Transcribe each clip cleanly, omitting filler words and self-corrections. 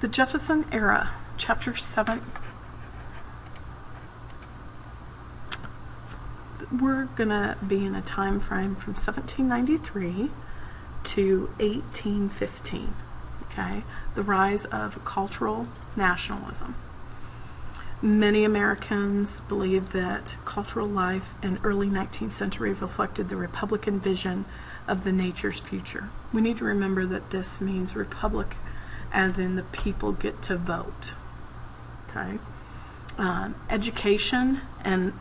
The Jefferson Era, Chapter 7. We're going to be in a time frame from 1793 to 1815. Okay, the rise of cultural nationalism. Many Americans believe that cultural life in early 19th century reflected the Republican vision of the nature's future. We need to remember that this means republic as in the people get to vote. Okay, education and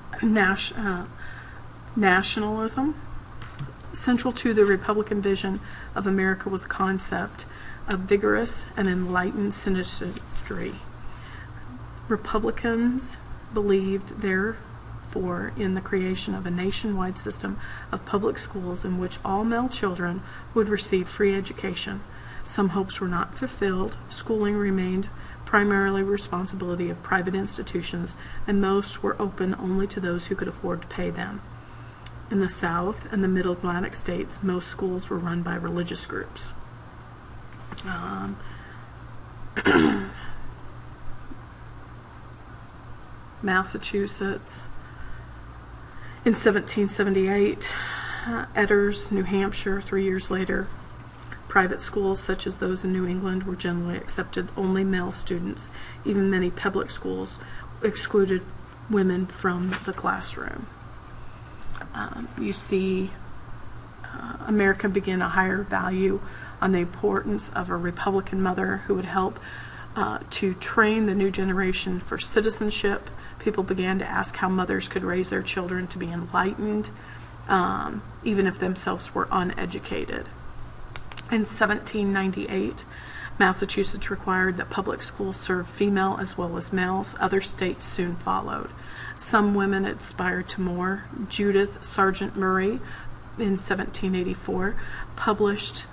nationalism. Central to the Republican vision of America was the concept of vigorous and enlightened citizenry. Republicans believed, therefore, in the creation of a nationwide system of public schools in which all male children would receive free education. Some hopes were not fulfilled. Schooling remained primarily responsibility of private institutions, and most were open only to those who could afford to pay them. In the South and the Middle Atlantic states, most schools were run by religious groups. Massachusetts. In 1778, Edders, New Hampshire. 3 years later, private schools such as those in New England were generally accepted only male students. Even many public schools excluded women from the classroom. You see America begin a higher value on the importance of a Republican mother who would help to train the new generation for citizenship. People began to ask how mothers could raise their children to be enlightened, even if themselves were uneducated. In 1798, Massachusetts required that public schools serve female as well as males. Other states soon followed. Some women aspired to more. Judith Sargent Murray, in 1784, published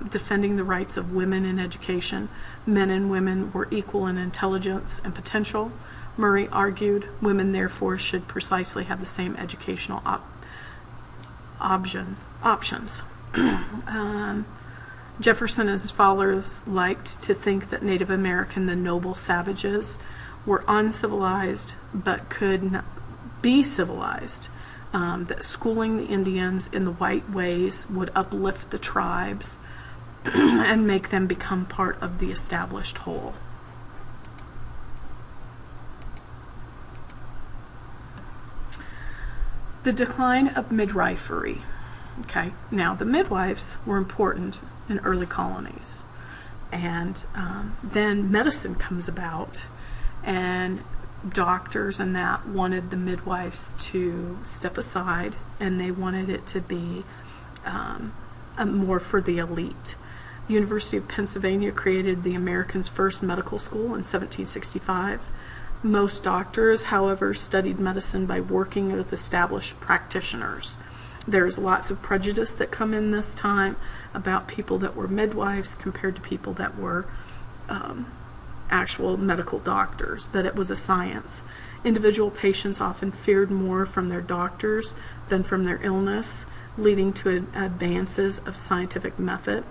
Defending the Rights of Women in Education. Men and women were equal in intelligence and potential. Murray argued women therefore should precisely have the same educational options. Jefferson and his followers liked to think that Native American, the noble savages, were uncivilized but could not be civilized. That schooling the Indians in the white ways would uplift the tribes and make them become part of the established whole. The decline of midwifery. Okay, now the midwives were important in early colonies, and then medicine comes about, and doctors and that wanted the midwives to step aside, and they wanted it to be more for the elite. The University of Pennsylvania created the American's first medical school in 1765. Most doctors, however, studied medicine by working with established practitioners. There's lots of prejudice that come in this time about people that were midwives compared to people that were actual medical doctors, that it was a science. Individual patients often feared more from their doctors than from their illness, leading to advances of scientific method.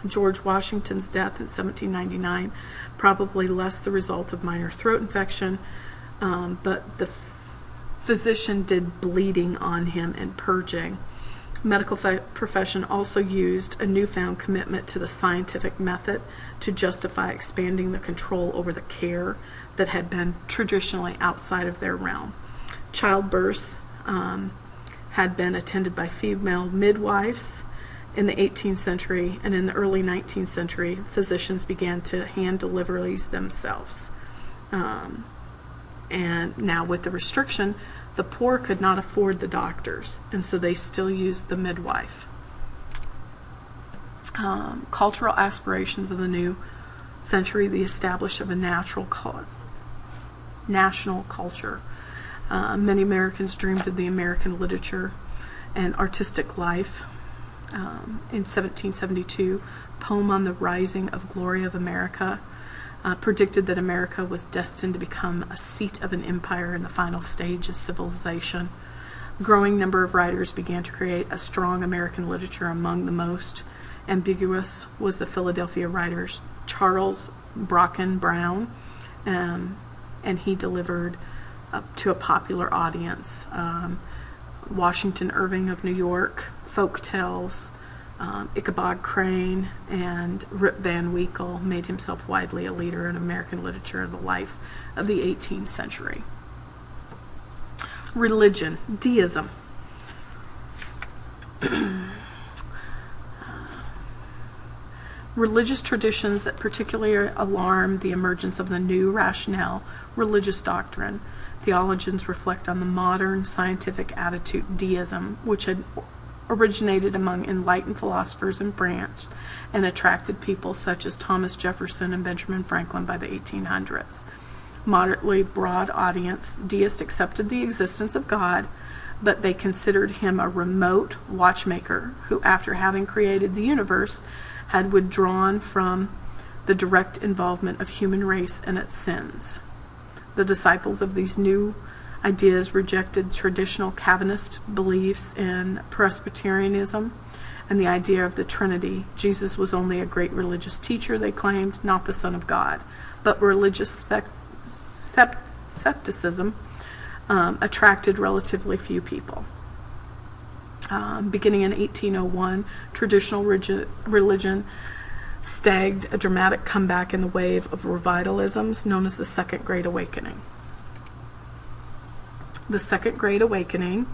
George Washington's death in 1799, probably less the result of minor throat infection, but the physician did bleeding on him and purging. Medical profession also used a newfound commitment to the scientific method to justify expanding the control over the care that had been traditionally outside of their realm. Childbirths had been attended by female midwives in the 18th century, and in the early 19th century, physicians began to hand deliveries themselves. And now with the restriction, the poor could not afford the doctors, and so they still used the midwife. Cultural aspirations of the new century, the establishment of a national culture. Many Americans dreamed of the American literature and artistic life. In 1772, poem on the rising of glory of America predicted that America was destined to become a seat of an empire in the final stage of civilization. A growing number of writers began to create a strong American literature. Among the most ambiguous was the Philadelphia writers Charles Brocken Brown, and he delivered to a popular audience. Washington Irving of New York, folk tales, Ichabod Crane, and Rip Van Winkle made himself widely a leader in American literature of the life of the 18th century. Religion, deism. Religious traditions that particularly alarm the emergence of the new rationale religious doctrine. Theologians reflect on the modern scientific attitude deism, which had originated among enlightened philosophers in France and attracted people such as Thomas Jefferson and Benjamin Franklin by the 1800s. Moderately broad audience, deists accepted the existence of God, but they considered him a remote watchmaker who, after having created the universe, had withdrawn from the direct involvement of human race and its sins. The disciples of these new ideas rejected traditional Calvinist beliefs in Presbyterianism and the idea of the Trinity. Jesus was only a great religious teacher, they claimed, not the Son of God. But religious skepticism attracted relatively few people. Beginning in 1801, traditional religion staged a dramatic comeback in the wave of revivalisms known as the Second Great Awakening. The Second Great Awakening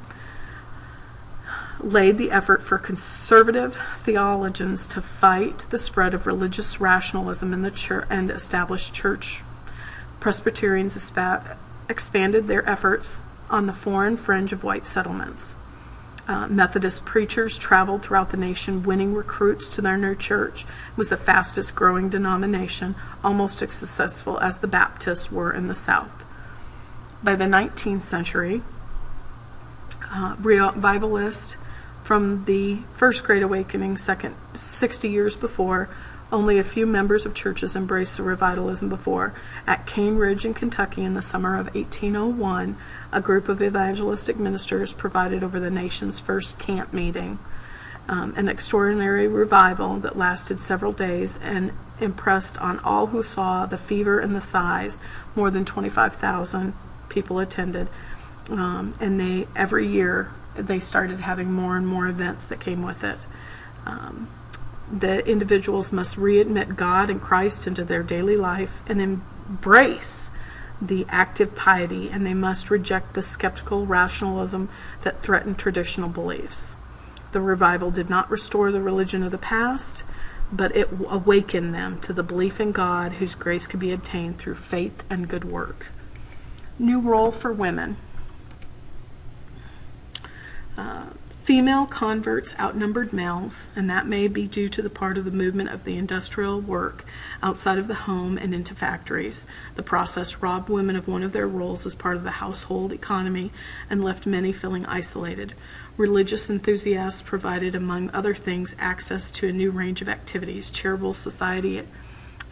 laid the effort for conservative theologians to fight the spread of religious rationalism in the church and establish church. Presbyterians expanded their efforts on the foreign fringe of white settlements. Methodist preachers traveled throughout the nation, winning recruits to their new church. It was the fastest growing denomination, almost as successful as the Baptists were in the South. By the 19th century, revivalists from the First Great Awakening, 60 years before, only a few members of churches embraced the revivalism before. At Cane Ridge in Kentucky in the summer of 1801, a group of evangelistic ministers provided over the nation's first camp meeting. An extraordinary revival that lasted several days and impressed on all who saw the fever and the size. More than 25,000 people attended, and every year they started having more and more events that came with it. The individuals must readmit God and Christ into their daily life and embrace the active piety, and they must reject the skeptical rationalism that threatened traditional beliefs. The revival did not restore the religion of the past, but it awakened them to the belief in God, whose grace could be obtained through faith and good work. New role for women. Female converts outnumbered males, and that may be due to the part of the movement of the industrial work outside of the home and into factories. The process robbed women of one of their roles as part of the household economy and left many feeling isolated. Religious enthusiasts provided, among other things, access to a new range of activities: charitable society,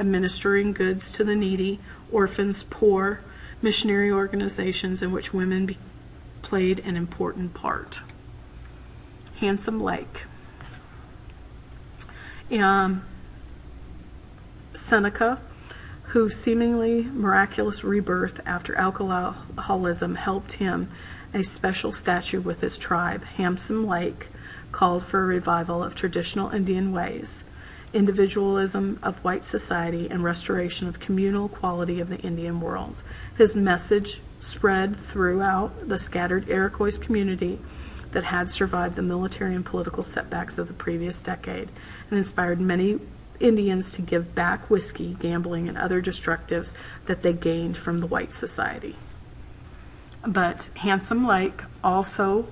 administering goods to the needy, orphans, poor, missionary organizations in which women played an important part. Handsome Lake. Seneca, whose seemingly miraculous rebirth after alcoholism helped him a special statue with his tribe, Handsome Lake, called for a revival of traditional Indian ways, individualism of white society, and restoration of communal quality of the Indian world. His message spread throughout the scattered Iroquois community that had survived the military and political setbacks of the previous decade, and inspired many Indians to give back whiskey, gambling, and other destructives that they gained from the white society. But Handsome Lake also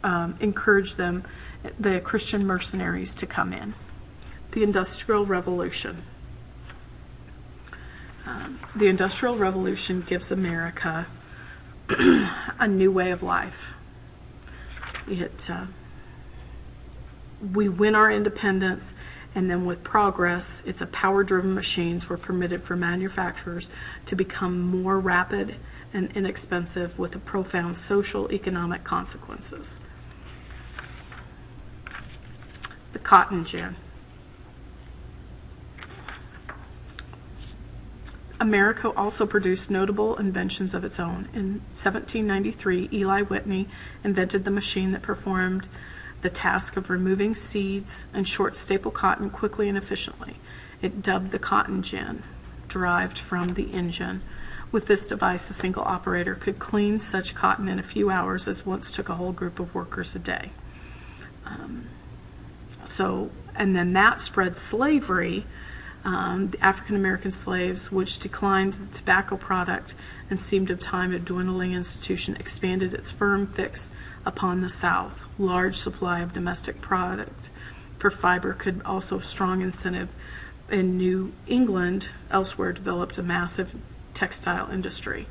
encouraged the Christian mercenaries, to come in. The Industrial Revolution. The Industrial Revolution gives America a new way of life. We win our independence, and then with progress, it's a power-driven machines were permitted for manufacturers to become more rapid and inexpensive with a profound social economic consequences. The cotton gin. America also produced notable inventions of its own. In 1793, Eli Whitney invented the machine that performed the task of removing seeds and short staple cotton quickly and efficiently. It dubbed the cotton gin, derived from the engine. With this device, a single operator could clean such cotton in a few hours as once took a whole group of workers a day. And then that spread slavery. The African American slaves, which declined the tobacco product and seemed of time a dwindling institution, expanded its firm fix upon the South. Large supply of domestic product for fiber could also strong incentive. In New England, elsewhere developed a massive textile industry.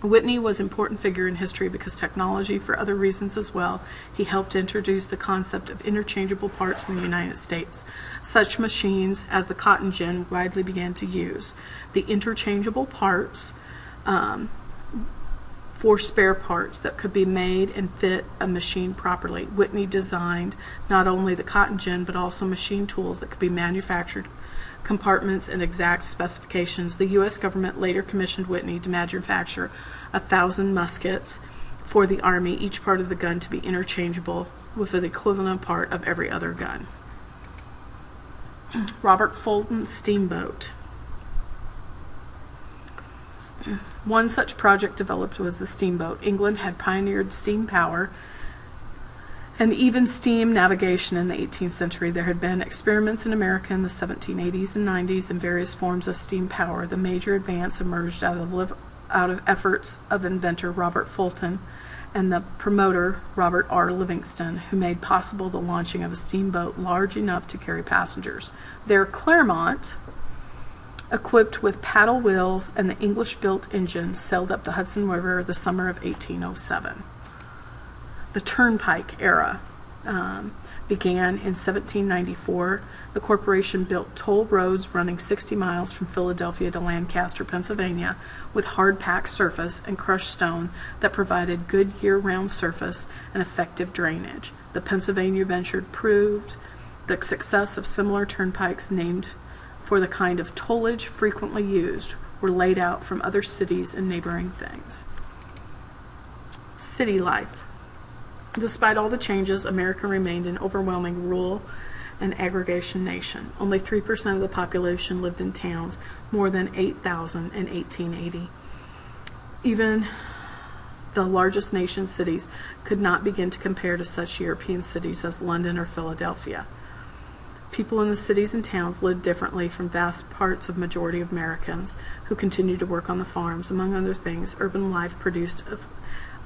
Whitney was an important figure in history because technology, for other reasons as well, he helped introduce the concept of interchangeable parts in the United States. Such machines as the cotton gin widely began to use the interchangeable parts for spare parts that could be made and fit a machine properly. Whitney designed not only the cotton gin but also machine tools that could be manufactured, compartments, and exact specifications. The U.S. government later commissioned Whitney to manufacture 1,000 muskets for the Army, each part of the gun to be interchangeable with the equivalent part of every other gun. Robert Fulton's steamboat. One such project developed was the steamboat. England had pioneered steam power and even steam navigation in the 18th century. There had been experiments in America in the 1780s and 90s in various forms of steam power. The major advance emerged out of efforts of inventor Robert Fulton and the promoter Robert R. Livingston, who made possible the launching of a steamboat large enough to carry passengers. Their Claremont, equipped with paddle wheels and the English-built engine, sailed up the Hudson River the summer of 1807. The Turnpike era began in 1794. The corporation built toll roads running 60 miles from Philadelphia to Lancaster, Pennsylvania, with hard-packed surface and crushed stone that provided good year-round surface and effective drainage. The Pennsylvania venture proved the success of similar turnpikes named for the kind of tollage frequently used were laid out from other cities and neighboring things. City life. Despite all the changes, America remained an overwhelming rural and aggregation nation. Only 3% of the population lived in towns, more than 8,000 in 1880. Even the largest nation cities could not begin to compare to such European cities as London or Philadelphia. People in the cities and towns lived differently from vast parts of majority of Americans who continued to work on the farms. Among other things, urban life produced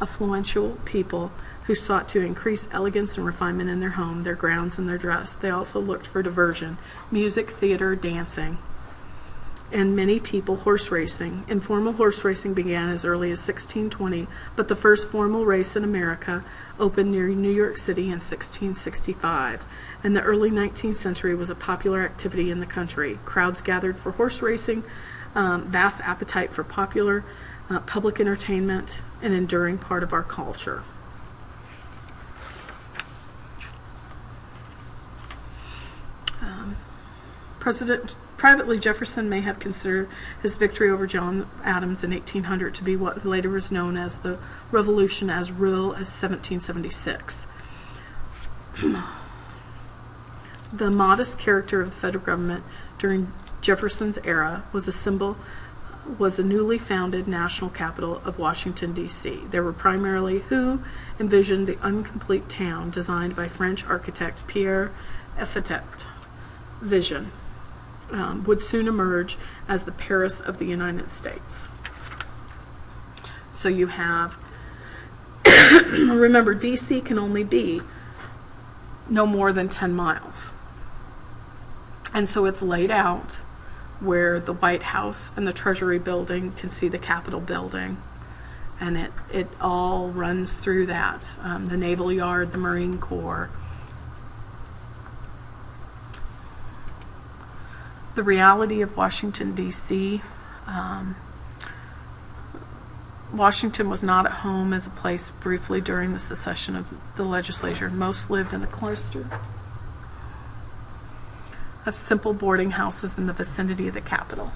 affluential people who sought to increase elegance and refinement in their home, their grounds, and their dress. They also looked for diversion, music, theater, dancing, and many people horse racing. Informal horse racing began as early as 1620, but the first formal race in America opened near New York City in 1665. In the early 19th century was a popular activity in the country. Crowds gathered for horse racing, vast appetite for popular public entertainment, an enduring part of our culture. Privately, Jefferson may have considered his victory over John Adams in 1800 to be what later was known as the Revolution, as real as 1776. The modest character of the federal government during Jefferson's era was a newly founded national capital of Washington, D.C. There were primarily who envisioned the incomplete town designed by French architect Pierre Effetet. Vision would soon emerge as the Paris of the United States. So you have, remember, D.C. can only be no more than 10 miles. And so it's laid out where the White House and the Treasury building can see the Capitol building. And it all runs through that. The Naval Yard, the Marine Corps. The reality of Washington, D.C. Washington was not at home as a place briefly during the secession of the legislature. Most lived in the cloister. of simple boarding houses in the vicinity of the Capitol.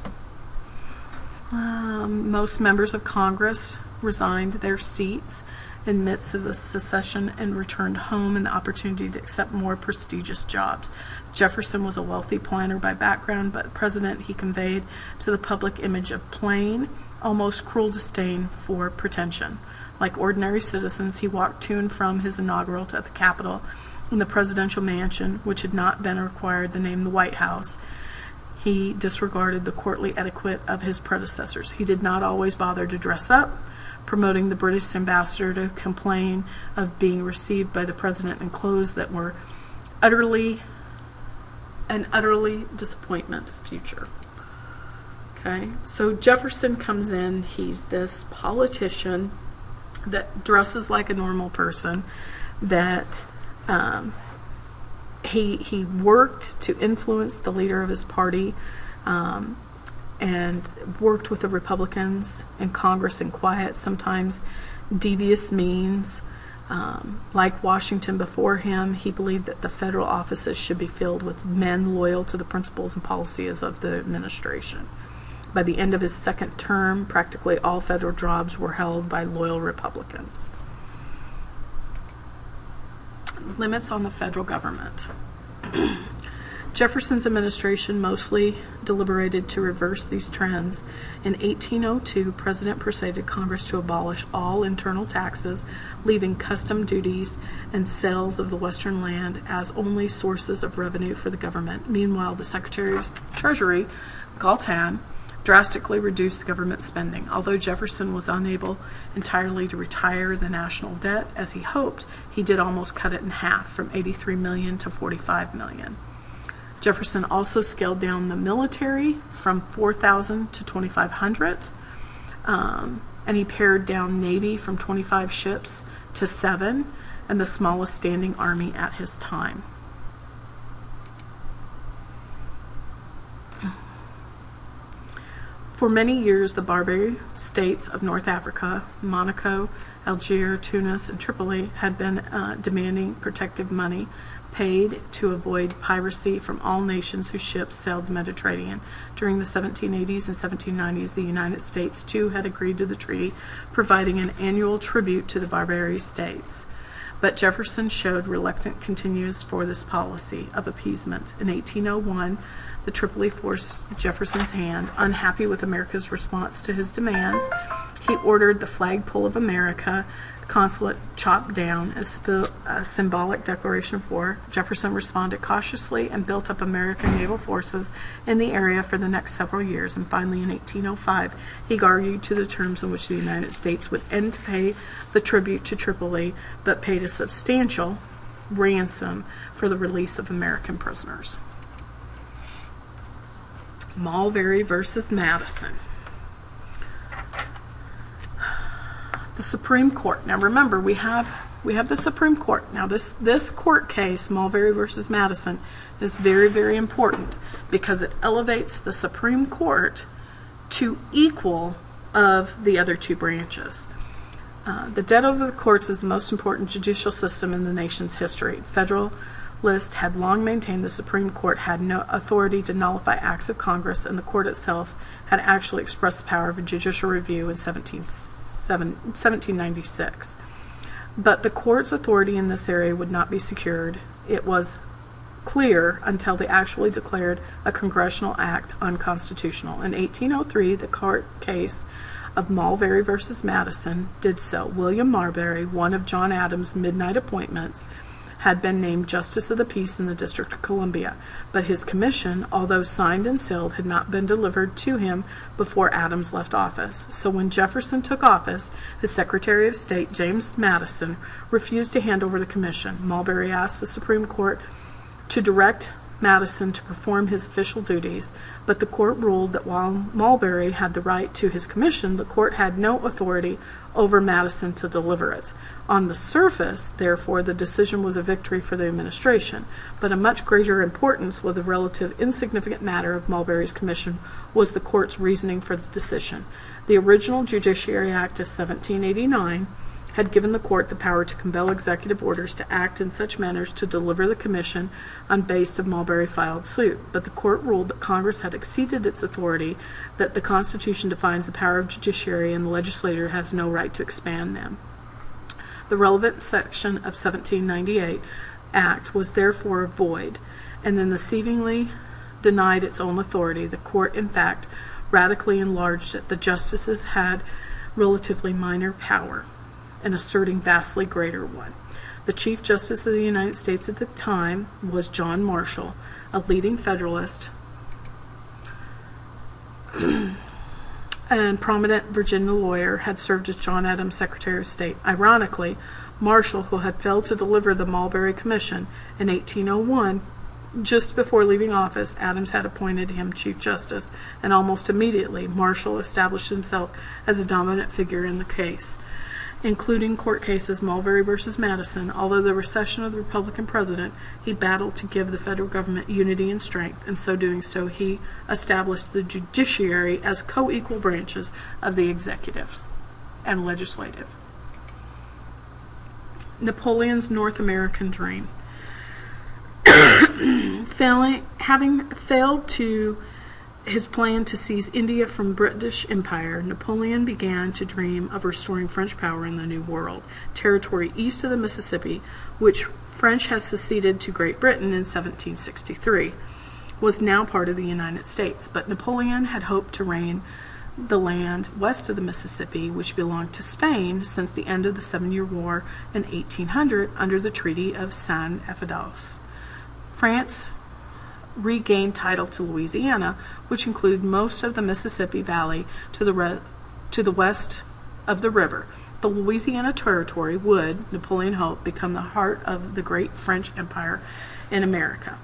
Most members of Congress resigned their seats in midst of the secession and returned home in the opportunity to accept more prestigious jobs. Jefferson was a wealthy planner by background, but president, he conveyed to the public image of plain, almost cruel disdain for pretension. Like ordinary citizens, he walked to and from his inaugural at the Capitol in the presidential mansion, which had not been required the name the White House. He disregarded the courtly etiquette of his predecessors. He did not always bother to dress up, promoting the British ambassador to complain of being received by the president in clothes that were utterly disappointment future. Okay, so Jefferson comes in. He's this politician that dresses like a normal person, that he worked to influence the leader of his party, and worked with the Republicans in Congress in quiet, sometimes devious means. Like Washington before him, he believed that the federal offices should be filled with men loyal to the principles and policies of the administration. By the end of his second term, practically all federal jobs were held by loyal Republicans. Limits on the federal government. Jefferson's administration mostly deliberated to reverse these trends. In 1802, President persuaded Congress to abolish all internal taxes, leaving custom duties and sales of the western land as only sources of revenue for the government. Meanwhile, the Secretary of Treasury, Galton, drastically reduced the government spending. Although Jefferson was unable entirely to retire the national debt as he hoped, he did almost cut it in half, from $83 million to $45 million. Jefferson also scaled down the military from 4,000 to 2,500, and he pared down Navy from 25 ships to 7, and the smallest standing army at his time. For many years, the Barbary states of North Africa, Monaco, Algiers, Tunis, and Tripoli, had been demanding protective money paid to avoid piracy from all nations whose ships sailed the Mediterranean. During the 1780s and 1790s, the United States, too, had agreed to the treaty, providing an annual tribute to the Barbary states. But Jefferson showed reluctant continuance for this policy of appeasement. In 1801, the Tripoli forced Jefferson's hand. Unhappy with America's response to his demands, he ordered the flagpole of America consulate chopped down as a symbolic declaration of war. Jefferson responded cautiously and built up American naval forces in the area for the next several years, and finally in 1805 he argued to the terms in which the United States would end to pay the tribute to Tripoli, but paid a substantial ransom for the release of American prisoners. Mulberry versus Madison. The Supreme Court. Now remember, we have the Supreme Court. Now this court case, Mulberry versus Madison, is very, very important because it elevates the Supreme Court to equal of the other two branches. The debt over the courts is the most important judicial system in the nation's history. Federalists had long maintained the Supreme Court had no authority to nullify acts of Congress, and the court itself had actually expressed the power of a judicial review in 1796. But the court's authority in this area would not be secured. It was clear until they actually declared a congressional act unconstitutional. In 1803, the court case of Mulberry versus Madison did so. William Marbury, one of John Adams' midnight appointments, had been named Justice of the Peace in the District of Columbia, but his commission, although signed and sealed, had not been delivered to him before Adams left office. So when Jefferson took office, his Secretary of State, James Madison, refused to hand over the commission. Mulberry asked the Supreme Court to direct Madison to perform his official duties, but the court ruled that while Mulberry had the right to his commission, the court had no authority over Madison to deliver it. On the surface, therefore, the decision was a victory for the administration, but of much greater importance was the relative insignificant matter of Mulberry's commission was the court's reasoning for the decision. The original Judiciary Act of 1789 had given the court the power to compel executive orders to act in such manners to deliver the commission on base of Mulberry filed suit. But the court ruled that Congress had exceeded its authority, that the Constitution defines the power of judiciary and the legislature has no right to expand them. The relevant section of 1798 Act was therefore void, and then deceivingly denied its own authority. The court, in fact, radically enlarged it. The justices had relatively minor power, and asserting vastly greater one. The Chief Justice of the United States at the time was John Marshall, a leading Federalist and prominent Virginia lawyer, had served as John Adams' Secretary of State. Ironically, Marshall, who had failed to deliver the Mulberry Commission in 1801, just before leaving office, Adams had appointed him Chief Justice, and almost immediately Marshall established himself as a dominant figure in the case, including court cases Mulberry versus Madison. Although the recession of the Republican president, he battled to give the federal government unity and strength, and so doing so he established the judiciary as co-equal branches of the executive and legislative. Napoleon's North American dream. Having failed to his plan to seize India from British Empire, Napoleon began to dream of restoring French power in the New World. Territory east of the Mississippi, which French had seceded to Great Britain in 1763, was now part of the United States, but Napoleon had hoped to reign the land west of the Mississippi, which belonged to Spain since the end of the 7-Year War in 1800 under the Treaty of Saint-Epiphanius. France regained title to Louisiana, which included most of the Mississippi Valley to the west of the river. The Louisiana Territory would, Napoleon hoped, become the heart of the great French Empire in America.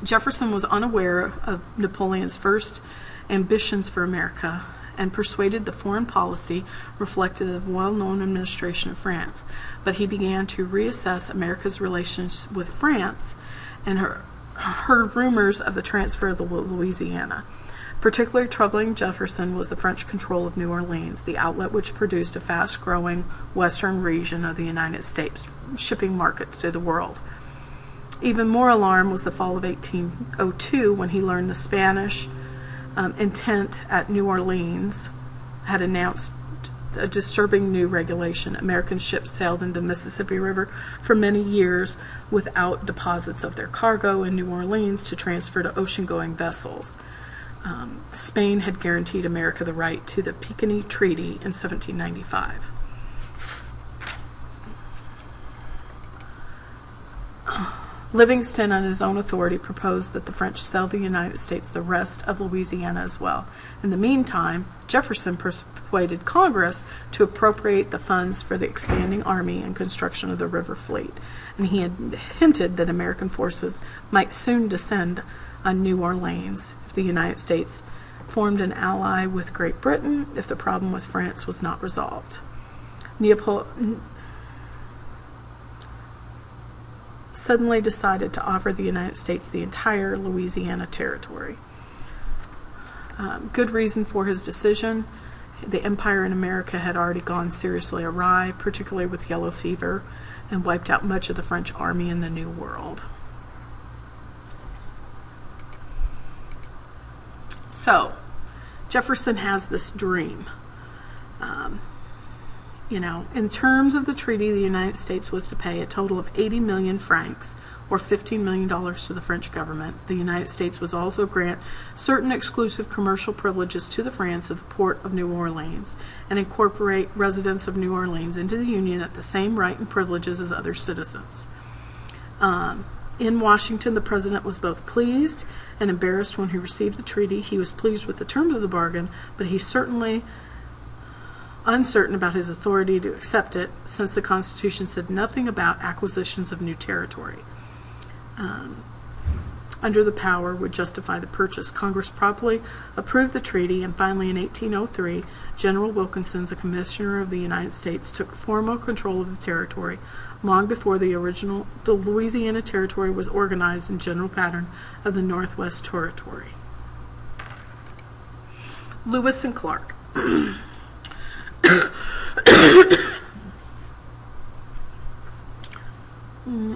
Jefferson was unaware of Napoleon's first ambitions for America and persuaded the foreign policy reflected of well-known administration of France, but he began to reassess America's relations with France and heard rumors of the transfer of the Louisiana. Particularly troubling Jefferson was the French control of New Orleans, the outlet which produced a fast-growing western region of the United States, shipping market to the world. Even more alarm was the fall of 1802 when he learned the Spanish intent at New Orleans had announced a disturbing new regulation. American ships sailed into the Mississippi River for many years without deposits of their cargo in New Orleans to transfer to ocean-going vessels. Spain had guaranteed America the right to the Pequot Treaty in 1795. Livingston, on his own authority, proposed that the French sell the United States the rest of Louisiana as well. In the meantime, Jefferson persuaded Congress to appropriate the funds for the expanding army and construction of the river fleet, and he had hinted that American forces might soon descend on New Orleans if the United States formed an ally with Great Britain if the problem with France was not resolved. Suddenly decided to offer the United States the entire Louisiana territory. Good reason for his decision. The empire in America had already gone seriously awry, particularly with yellow fever, and wiped out much of the French army in the New World. So, Jefferson has this dream. In terms of the treaty, the United States was to pay a total of 80 million francs, or $15 million to the French government. The United States was also to grant certain exclusive commercial privileges to the France of the port of New Orleans and incorporate residents of New Orleans into the Union at the same right and privileges as other citizens. In Washington, the president was both pleased and embarrassed when he received the treaty. He was pleased with the terms of the bargain, but he certainly uncertain about his authority to accept it, since the Constitution said nothing about acquisitions of new territory. Under the power would justify the purchase. Congress promptly approved the treaty, and finally in 1803, General Wilkinson, the Commissioner of the United States, took formal control of the territory long before the Louisiana Territory was organized in general pattern of the Northwest Territory. Lewis and Clark.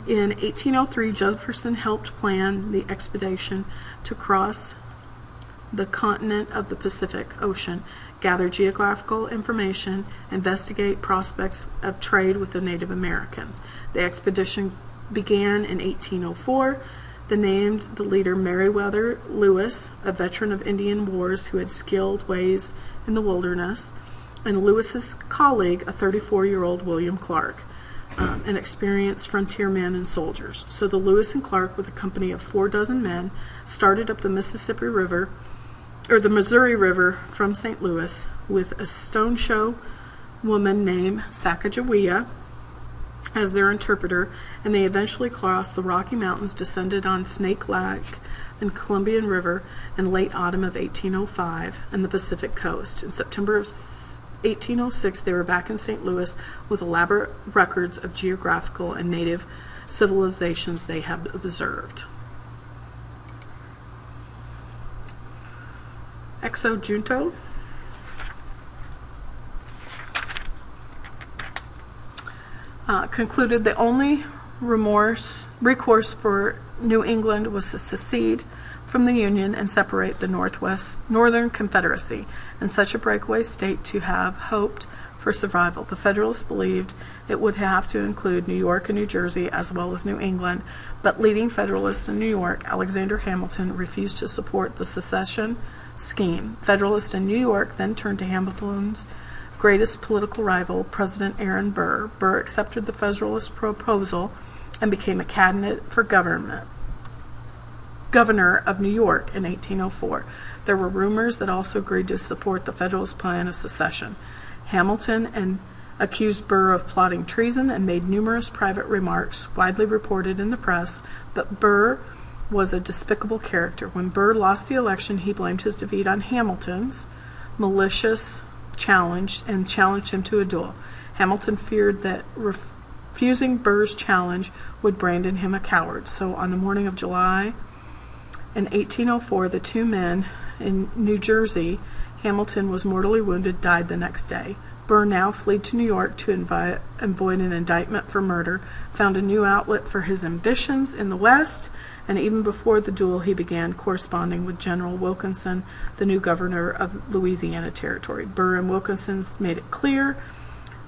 In 1803, Jefferson helped plan the expedition to cross the continent of the Pacific Ocean, gather geographical information, investigate prospects of trade with the Native Americans. The expedition began in 1804. They named the leader Meriwether Lewis, a veteran of Indian wars who had skilled ways in the wilderness, and Lewis's colleague, a 34-year-old William Clark, an experienced frontierman and soldiers. So the Lewis and Clark, with a company of 4 men, started up the Missouri River from St. Louis with a stone show woman named Sacagawea as their interpreter, and they eventually crossed the Rocky Mountains, descended on Snake Lake and Columbian River in late autumn of 1805 and the Pacific coast. In September of 1806, they were back in St. Louis with elaborate records of geographical and native civilizations they had observed. Exojunto. Concluded the only recourse for New England was to secede from the Union and separate the Northern Confederacy, in such a breakaway state to have hoped for survival. The Federalists believed it would have to include New York and New Jersey as well as New England, but leading Federalist in New York, Alexander Hamilton, refused to support the secession scheme. Federalists in New York then turned to Hamilton's greatest political rival, President Aaron Burr. Burr accepted the Federalist proposal and became a candidate for governor of New York in 1804. There were rumors that also agreed to support the Federalist plan of secession. Hamilton accused Burr of plotting treason and made numerous private remarks widely reported in the press, but Burr was a despicable character. When Burr lost the election, he blamed his defeat on Hamilton's malicious challenge and challenged him to a duel. Hamilton feared that refusing Burr's challenge would brand him a coward. So on the morning of July in 1804, the 2 men in New Jersey, Hamilton was mortally wounded, died the next day. Burr now fled to New York to avoid an indictment for murder, found a new outlet for his ambitions in the West, and even before the duel he began corresponding with General Wilkinson, the new governor of Louisiana Territory. Burr and Wilkinson made it clear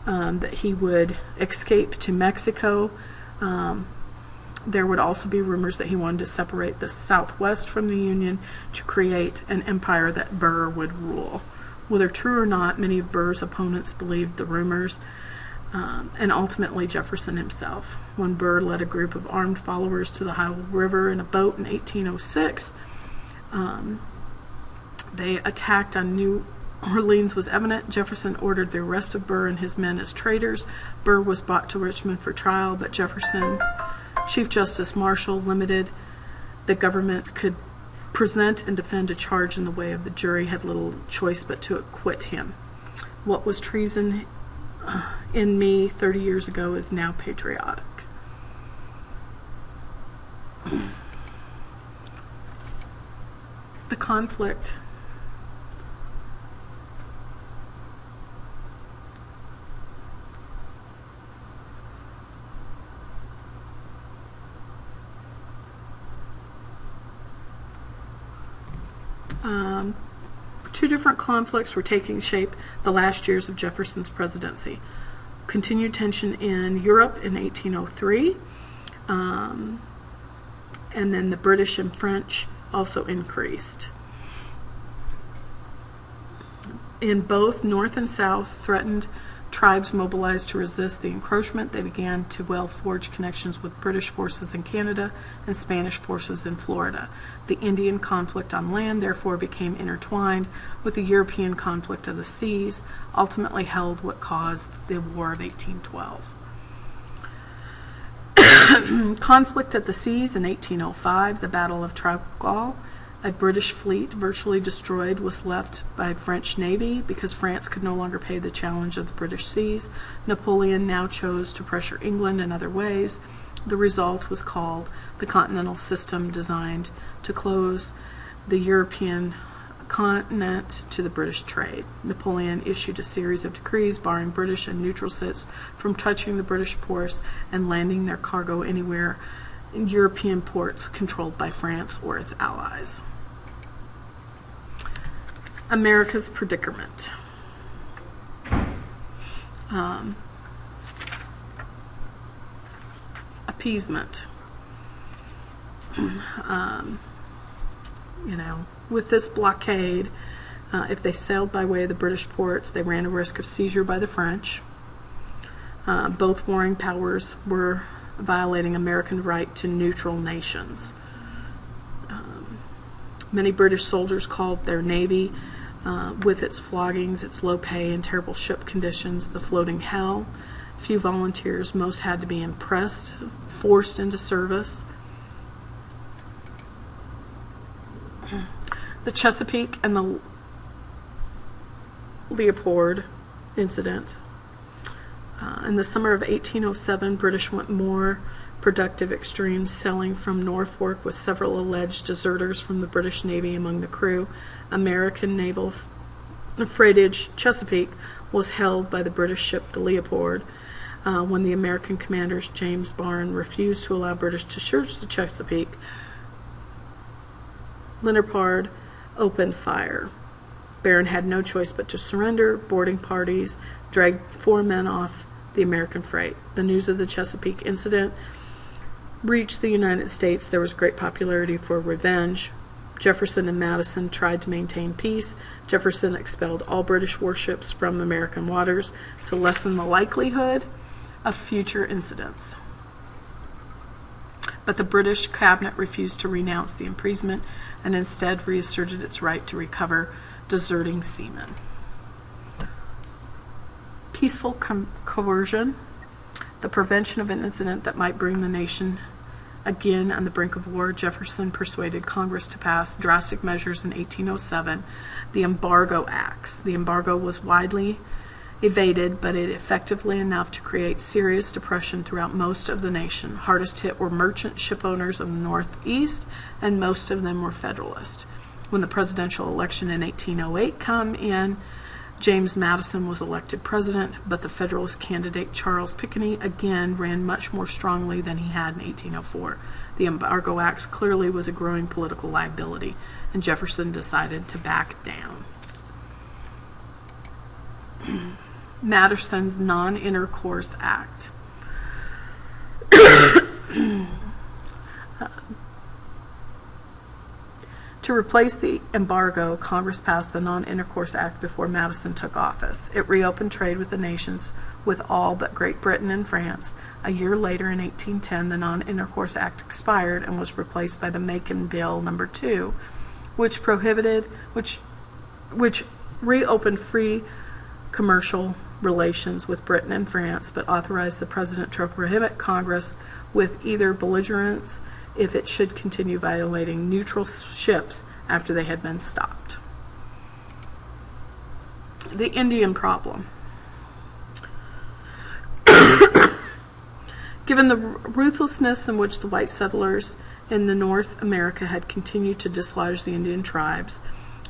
that he would escape to Mexico. There would also be rumors that he wanted to separate the Southwest from the Union to create an empire that Burr would rule. Whether true or not, many of Burr's opponents believed the rumors, and ultimately Jefferson himself. When Burr led a group of armed followers to the Ohio River in a boat in 1806, they attacked on New Orleans was evident. Jefferson ordered the arrest of Burr and his men as traitors. Burr was brought to Richmond for trial, but Jefferson's Chief Justice Marshall limited the government could present and defend a charge in the way of the jury had little choice but to acquit him. What was treason in me 30 years ago is now patriotic. The conflict two different conflicts were taking shape the last years of Jefferson's presidency. Continued tension in Europe in 1803, and then the British and French also increased. In both North and South, threatened tribes mobilized to resist the encroachment. They began to forge connections with British forces in Canada and Spanish forces in Florida. The Indian conflict on land therefore became intertwined with the European conflict of the seas, ultimately held what caused the War of 1812. Conflict at the seas in 1805, the Battle of Trafalgar. A British fleet virtually destroyed was left by French Navy because France could no longer pay the challenge of the British seas. Napoleon now chose to pressure England in other ways. The result was called the Continental System, designed to close the European continent to the British trade. Napoleon issued a series of decrees barring British and neutral ships from touching the British ports and landing their cargo anywhere in European ports controlled by France or its allies. America's predicament. Appeasement. With this blockade, if they sailed by way of the British ports, they ran a risk of seizure by the French. Both warring powers were violating American right to neutral nations. Many British soldiers called their navy, with its floggings, its low pay, and terrible ship conditions, the floating hell. Few volunteers, most had to be impressed, forced into service. The Chesapeake and the Leopard incident. In the summer of 1807, British went more productive extremes, sailing from Norfolk with several alleged deserters from the British Navy among the crew. American naval freightage Chesapeake was held by the British ship the Leopard. When the American commanders James Barne refused to allow British to search the Chesapeake, Leopard opened fire. Barne had no choice but to surrender. Boarding parties dragged 4 men off the American freight. The news of the Chesapeake incident reached the United States. There was great popularity for revenge. Jefferson and Madison tried to maintain peace. Jefferson expelled all British warships from American waters to lessen the likelihood of future incidents. But the British cabinet refused to renounce the imprisonment and instead reasserted its right to recover deserting seamen. Peaceful coercion, the prevention of an incident that might bring the nation again on the brink of war. Jefferson persuaded Congress to pass drastic measures in 1807, the Embargo Acts. The embargo was widely evaded, but it effectively enough to create serious depression throughout most of the nation. Hardest hit were merchant ship owners of the Northeast, and most of them were Federalist. When the presidential election in 1808 came in, James Madison was elected president, but the Federalist candidate Charles Pinckney again ran much more strongly than he had in 1804. The Embargo Acts clearly was a growing political liability, and Jefferson decided to back down. Madison's Non-Intercourse Act. To replace the embargo, Congress passed the Non-Intercourse Act before Madison took office. It reopened trade with the nations with all but Great Britain and France. A year later, in 1810, the Non-Intercourse Act expired and was replaced by the Macon Bill No. 2, which reopened free commercial relations with Britain and France, but authorized the president to prohibit Congress with either belligerents if it should continue violating neutral ships after they had been stopped. The Indian problem. Given the ruthlessness in which the white settlers in the North America had continued to dislodge the Indian tribes,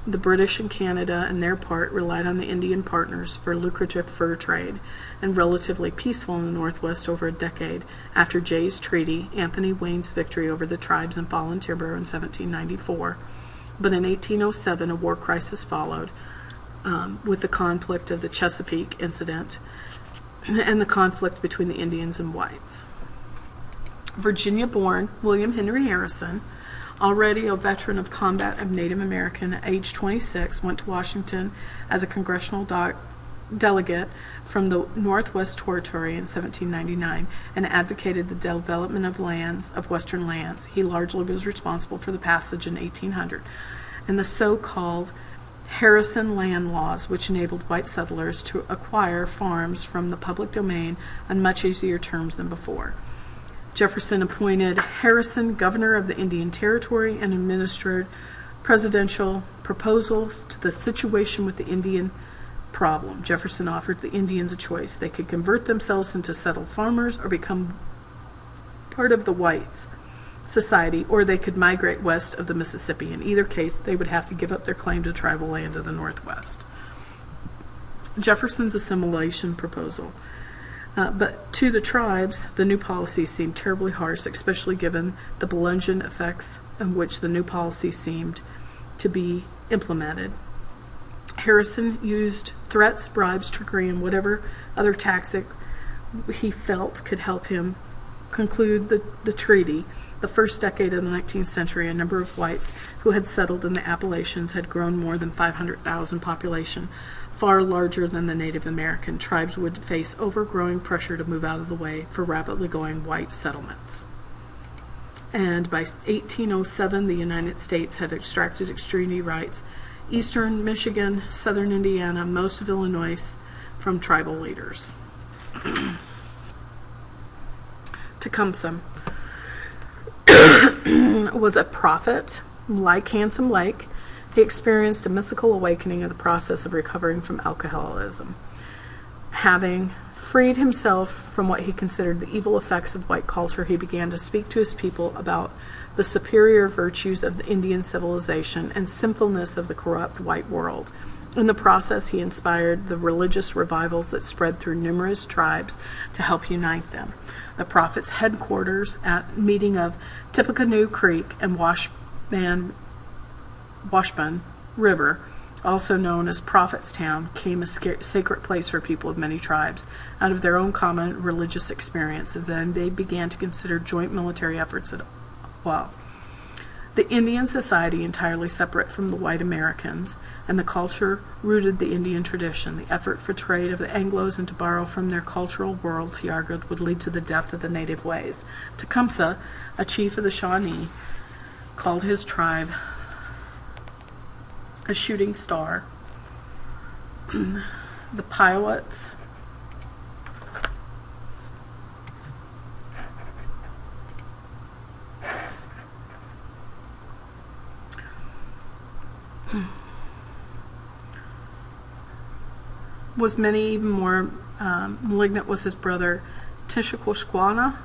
the British and Canada, on their part, relied on the Indian partners for lucrative fur trade, and relatively peaceful in the Northwest over a decade after Jay's Treaty, Anthony Wayne's victory over the tribes in Fallen Timber in 1794. But in 1807, a war crisis followed, with the conflict of the Chesapeake incident and the conflict between the Indians and whites. Virginia-born William Henry Harrison, already a veteran of combat of Native American at age 26, went to Washington as a congressional delegate from the Northwest Territory in 1799 and advocated the development of Western lands. He largely was responsible for the passage in 1800 and the so-called Harrison Land Laws, which enabled white settlers to acquire farms from the public domain on much easier terms than before. Jefferson appointed Harrison governor of the Indian Territory and administered presidential proposal to the situation with the Indian problem. Jefferson offered the Indians a choice. They could convert themselves into settled farmers or become part of the whites. society, or they could migrate west of the Mississippi. In either case, they would have to give up their claim to tribal land of the Northwest. Jefferson's assimilation proposal. But to the tribes, the new policy seemed terribly harsh, especially given the bludgeon effects in which the new policy seemed to be implemented. Harrison used threats, bribes, trickery, and whatever other tactic he felt could help him conclude the treaty. The first decade of the 19th century, a number of whites who had settled in the Appalachians had grown more than 500,000 population, far larger than the Native American. Tribes would face overgrowing pressure to move out of the way for rapidly growing white settlements. And by 1807, the United States had extracted extremity rights, eastern Michigan, southern Indiana, most of Illinois, from tribal leaders. Tecumseh was a prophet, like Handsome Lake. He experienced a mystical awakening of the process of recovering from alcoholism. Having freed himself from what he considered the evil effects of white culture, he began to speak to his people about the superior virtues of the Indian civilization and sinfulness of the corrupt white world. In the process, he inspired the religious revivals that spread through numerous tribes to help unite them. The prophet's headquarters at meeting of Tippecanoe Creek and Washburn River, also known as Prophetstown, became a sacred place for people of many tribes out of their own common religious experiences, and they began to consider joint military efforts as well. The Indian society, entirely separate from the white Americans, and the culture rooted the Indian tradition. The effort for trade of the Anglos and to borrow from their cultural worlds, he argued, would lead to the death of the native ways. Tecumseh, a chief of the Shawnee, called his tribe a shooting star. The Pilots was many even more malignant was his brother Tishaquashquana.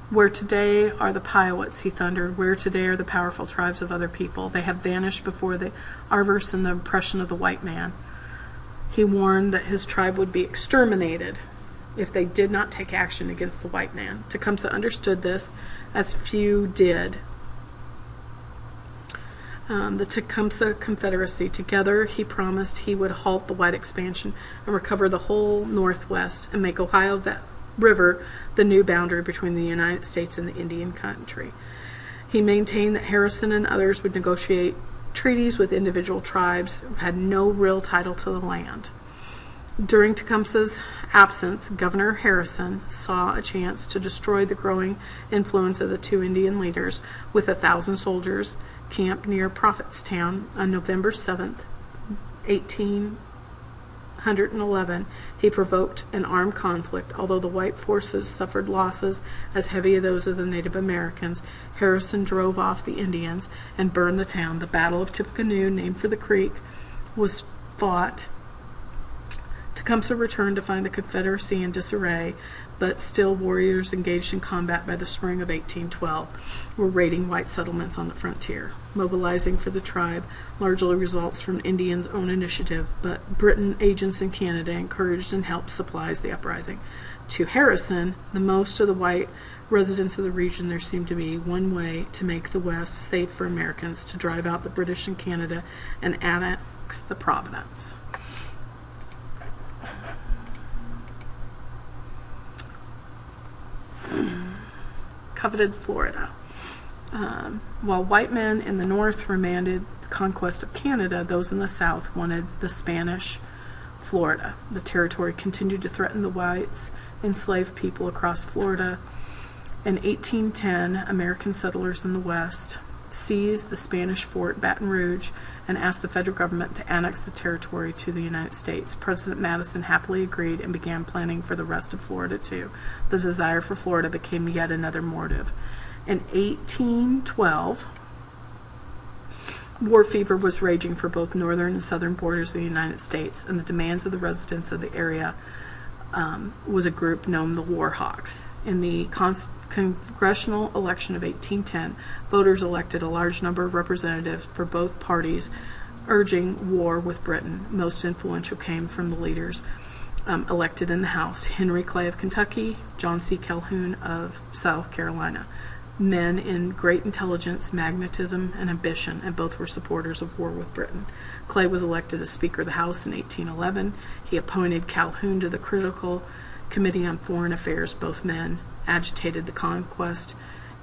Where today are the Pilots, he thundered, where today are the powerful tribes of other people. They have vanished before the avarice and the oppression of the white man. He warned that his tribe would be exterminated if they did not take action against the white man. Tecumseh understood this, as few did. The Tecumseh Confederacy. Together, he promised he would halt the white expansion and recover the whole Northwest and make Ohio River the new boundary between the United States and the Indian country. He maintained that Harrison and others would negotiate treaties with individual tribes who had no real title to the land. During Tecumseh's absence, Governor Harrison saw a chance to destroy the growing influence of the two Indian leaders. With 1,000 soldiers camped near Prophetstown on November 7th, 1811, he provoked an armed conflict. Although the white forces suffered losses as heavy as those of the Native Americans, Harrison drove off the Indians and burned the town. The Battle of Tippecanoe, named for the creek, was fought. Tecumseh returned to find the Confederacy in disarray, but still warriors engaged in combat by the spring of 1812 were raiding white settlements on the frontier. Mobilizing for the tribe largely results from Indians' own initiative, but Britain agents in Canada encouraged and helped supplies the uprising. To Harrison, the most of the white residents of the region, there seemed to be one way to make the West safe for Americans: to drive out the British in Canada and annex the province. Coveted Florida. While white men in the North demanded the conquest of Canada, those in the South wanted the Spanish Florida. The territory continued to threaten the whites, enslaved people across Florida. In 1810, American settlers in the West seized the Spanish fort Baton Rouge and asked the federal government to annex the territory to the United States. President Madison happily agreed and began planning for the rest of Florida too. The desire for Florida became yet another motive. In 1812, war fever was raging for both northern and southern borders of the United States, and the demands of the residents of the area was a group known the War Hawks. In the congressional election of 1810, voters elected a large number of representatives for both parties, urging war with Britain. Most influential came from the leaders elected in the House: Henry Clay of Kentucky, John C. Calhoun of South Carolina. Men in great intelligence, magnetism, and ambition, and both were supporters of war with Britain. Clay was elected as Speaker of the House in 1811. He appointed Calhoun to the critical Committee on Foreign Affairs. Both men agitated the conquest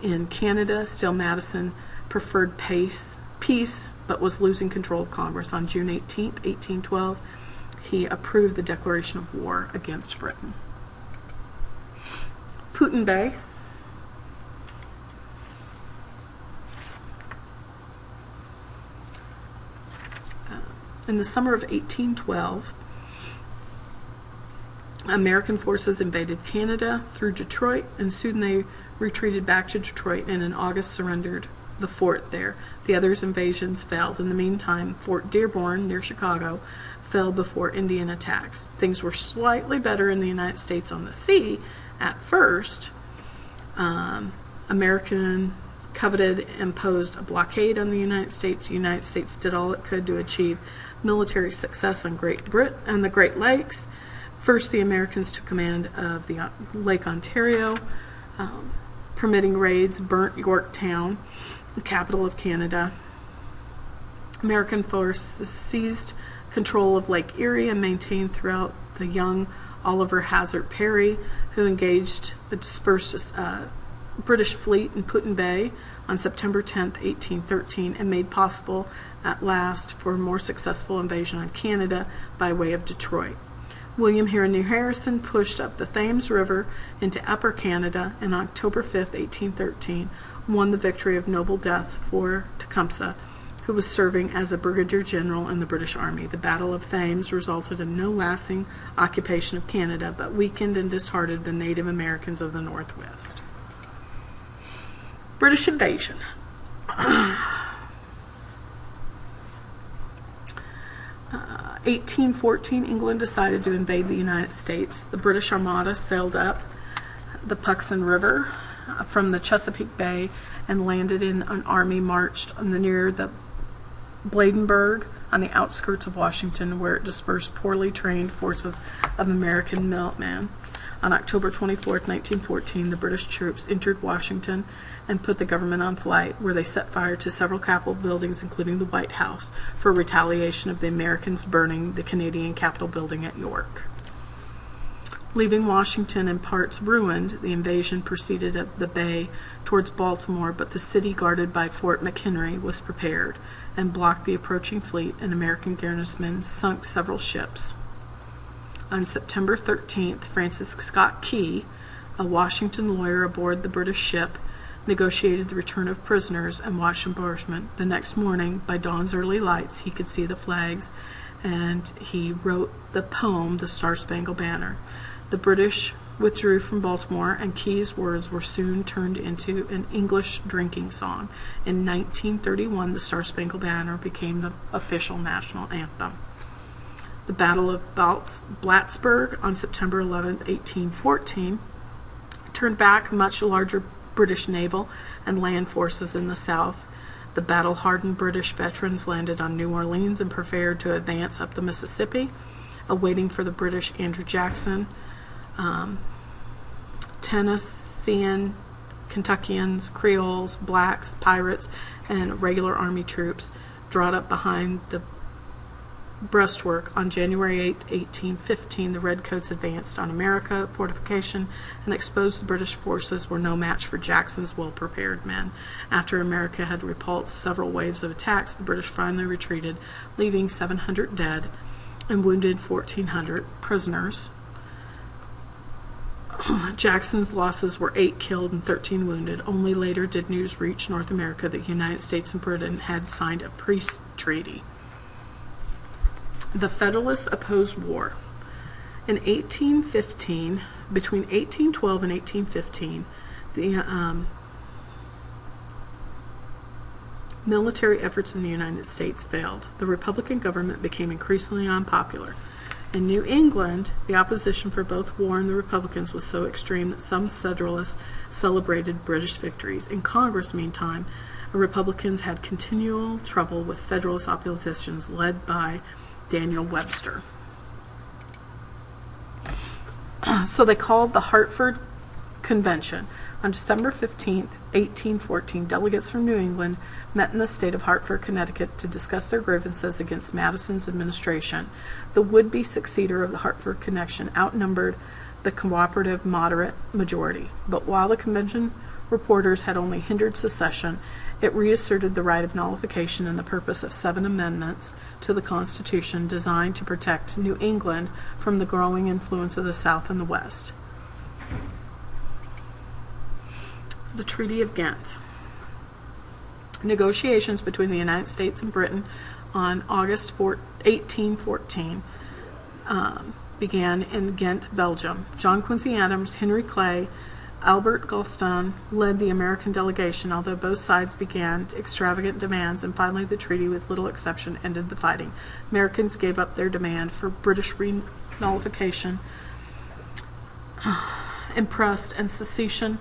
in Canada. Still, Madison preferred peace, but was losing control of Congress. On June 18, 1812, he approved the declaration of war against Britain. Put-in-Bay. In the summer of 1812, American forces invaded Canada through Detroit, and soon they retreated back to Detroit and in August surrendered the fort there. The others' invasions failed. In the meantime, Fort Dearborn, near Chicago, fell before Indian attacks. Things were slightly better in the United States on the sea at first. American coveted imposed a blockade on the United States. The United States did all it could to achieve military success on the Great Lakes. First, the Americans took command of the Lake Ontario, permitting raids, burnt Yorktown, the capital of Canada. American forces seized control of Lake Erie and maintained throughout the young Oliver Hazard Perry, who engaged the dispersed British fleet in Put-in-Bay on September 10, 1813, and made possible at last for a more successful invasion on Canada by way of Detroit. William Henry Harrison pushed up the Thames River into Upper Canada, and on October 5, 1813, won the victory of noble death for Tecumseh, who was serving as a brigadier general in the British Army. The Battle of Thames resulted in no lasting occupation of Canada, but weakened and disheartened the Native Americans of the Northwest. British invasion. 1814, England decided to invade the United States. The British Armada sailed up the Puxon River from the Chesapeake Bay and landed in an army marched near the Bladenburg on the outskirts of Washington, where it dispersed poorly trained forces of American militmen. On October 24, 1914, the British troops entered Washington and put the government on flight, where they set fire to several Capitol buildings, including the White House, for retaliation of the Americans burning the Canadian Capitol building at York. Leaving Washington in parts ruined, the invasion proceeded up the bay towards Baltimore, but the city, guarded by Fort McHenry, was prepared and blocked the approaching fleet, and American garrismen sunk several ships. On September 13th, Francis Scott Key, a Washington lawyer aboard the British ship, negotiated the return of prisoners and watched bombardment. The next morning, by dawn's early lights, he could see the flags, and he wrote the poem, The Star-Spangled Banner. The British withdrew from Baltimore, and Key's words were soon turned into an English drinking song. In 1931, the Star-Spangled Banner became the official national anthem. The Battle of Plattsburgh on September 11, 1814, turned back much larger British naval and land forces in the South. The battle-hardened British veterans landed on New Orleans and prepared to advance up the Mississippi, awaiting for the British Andrew Jackson. Tennessean, Kentuckians, Creoles, blacks, pirates, and regular army troops drawn up behind the breastwork. On January 8, 1815, the Redcoats advanced on America fortification and exposed the British forces were no match for Jackson's well-prepared men. After America had repulsed several waves of attacks, the British finally retreated, leaving 700 dead and wounded 1,400 prisoners. Jackson's losses were 8 killed and 13 wounded. Only later did news reach North America that the United States and Britain had signed a peace treaty. The Federalists opposed war. In 1815, between 1812 and 1815, the military efforts in the United States failed. The Republican government became increasingly unpopular. In New England, the opposition for both War and the Republicans was so extreme that some Federalists celebrated British victories. In Congress, meantime, Republicans had continual trouble with Federalist oppositions led by Daniel Webster. So they called the Hartford Convention. On December 15, 1814, delegates from New England met in the state of Hartford, Connecticut, to discuss their grievances against Madison's administration. The would-be successor of the Hartford Connection outnumbered the cooperative moderate majority. But while the convention reporters had only hindered secession, it reasserted the right of nullification and the purpose of 7 amendments to the Constitution designed to protect New England from the growing influence of the South and the West. The Treaty of Ghent. Negotiations between the United States and Britain on August 1814 began in Ghent, Belgium. John Quincy Adams, Henry Clay, Albert Galston led the American delegation, although both sides began extravagant demands, and finally the treaty, with little exception, ended the fighting. Americans gave up their demand for British nullification, impressed, and secession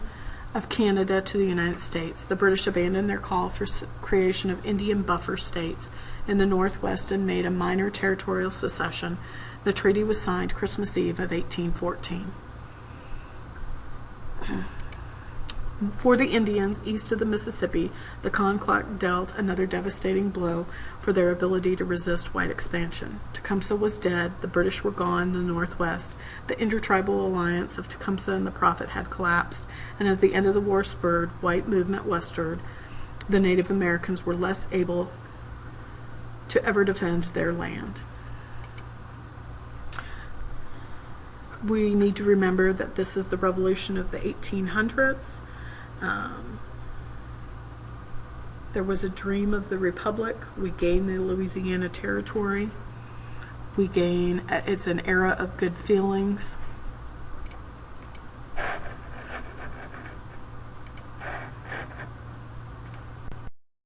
of Canada to the United States. The British abandoned their call for creation of Indian buffer states in the Northwest and made a minor territorial secession. The treaty was signed Christmas Eve of 1814. For the Indians east of the Mississippi, the conflict dealt another devastating blow for their ability to resist white expansion. Tecumseh was dead, the British were gone in the Northwest, the intertribal alliance of Tecumseh and the Prophet had collapsed, and as the end of the war spurred white movement westward, the Native Americans were less able to ever defend their land. We need to remember that this is the revolution of the 1800s. There was a dream of the Republic. We gained the Louisiana Territory. It's an era of good feelings.